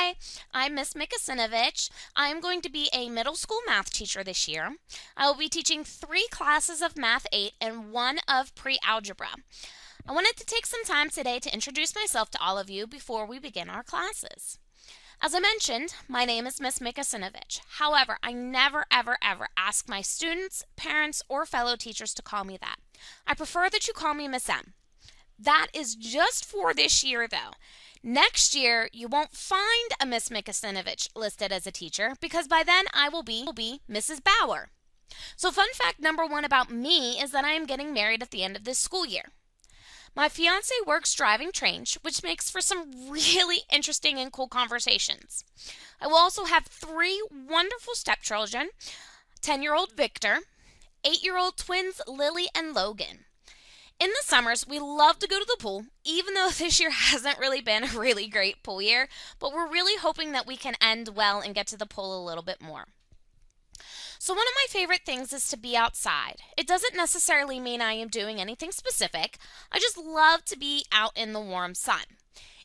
Hi, I'm Miss Mikasinovich. I'm going to be a middle school math teacher this year. I will be teaching 3 classes of Math 8 and 1 of pre-algebra. I wanted to take some time today to introduce myself to all of you before we begin our classes. As I mentioned, my name is Miss Mikasinovich. However, I never, ever ask my students, parents, or fellow teachers to call me that. I prefer that you call me Miss M. That is just for this year, though. Next year, you won't find a Miss Mikasinovich listed as a teacher because by then I will be Mrs. Bauer. So fun fact number 1 about me is that I am getting married at the end of this school year. My fiance works driving trains, which makes for some really interesting and cool conversations. I will also have 3 wonderful stepchildren, 10-year-old Victor, 8-year-old twins Lily and Logan. In the summers, we love to go to the pool, even though this year hasn't really been a really great pool year, but we're really hoping that we can end well and get to the pool a little bit more. So one of my favorite things is to be outside. It doesn't necessarily mean I am doing anything specific. I just love to be out in the warm sun.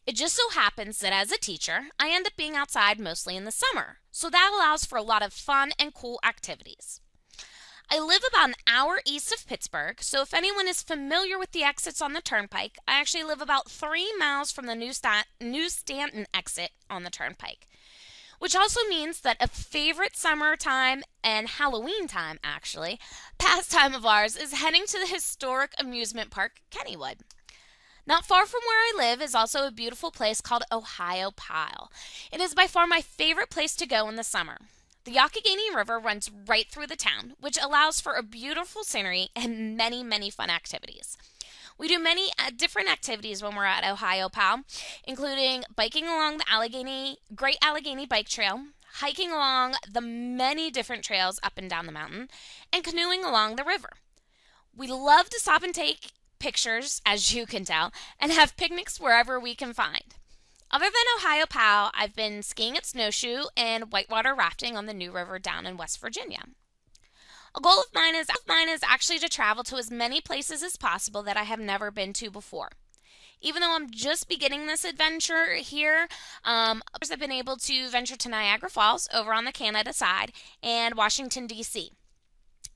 It just so happens that as a teacher, I end up being outside mostly in the summer, so that allows for a lot of fun and cool activities. I live about an hour east of Pittsburgh, so if anyone is familiar with the exits on the Turnpike, I actually live about 3 miles from the New Stanton exit on the Turnpike. Which also means that a favorite summertime and Halloween time, actually, pastime of ours is heading to the historic amusement park, Kennywood. Not far from where I live is also a beautiful place called Ohiopyle. It is by far my favorite place to go in the summer. The Youghiogheny River runs right through the town, which allows for a beautiful scenery and many fun activities. We do many different activities when we're at Ohiopyle, including biking along the Great Allegheny Bike Trail, hiking along the many different trails up and down the mountain, and canoeing along the river. We love to stop and take pictures, as you can tell, and have picnics wherever we can find. Other than Ohiopyle, I've been skiing at Snowshoe and whitewater rafting on the New River down in West Virginia. A goal of mine is actually to travel to as many places as possible that I have never been to before. Even though I'm just beginning this adventure here, others have been able to venture to Niagara Falls over on the Canada side and Washington, D.C.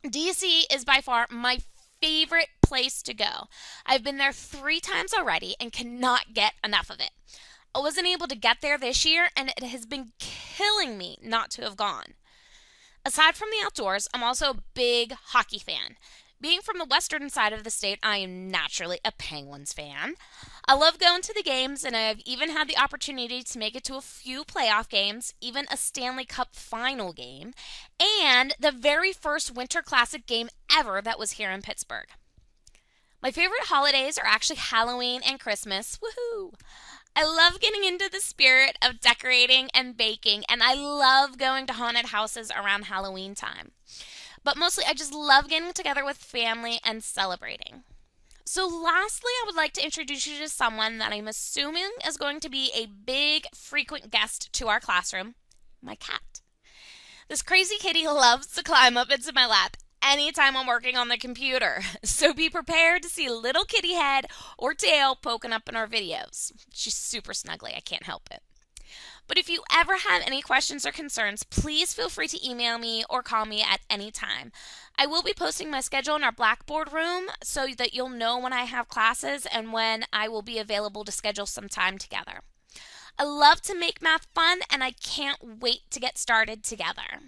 D.C. is by far my favorite place to go. I've been there 3 times already and cannot get enough of it. I wasn't able to get there this year, and it has been killing me not to have gone. Aside from the outdoors, I'm also a big hockey fan. Being from the western side of the state, I am naturally a Penguins fan. I love going to the games, and I've even had the opportunity to make it to a few playoff games, even a Stanley Cup final game, and the very first Winter Classic game ever that was here in Pittsburgh. My favorite holidays are actually Halloween and Christmas. Woohoo! I love getting into the spirit of decorating and baking, and I love going to haunted houses around Halloween time. But mostly, I just love getting together with family and celebrating. So lastly, I would like to introduce you to someone that I'm assuming is going to be a big, frequent guest to our classroom, my cat. This crazy kitty loves to climb up into my lap anytime I'm working on the computer. So be prepared to see a little kitty head or tail poking up in our videos. She's super snuggly, I can't help it. But if you ever have any questions or concerns, please feel free to email me or call me at any time. I will be posting my schedule in our Blackboard room so that you'll know when I have classes and when I will be available to schedule some time together. I love to make math fun, and I can't wait to get started together.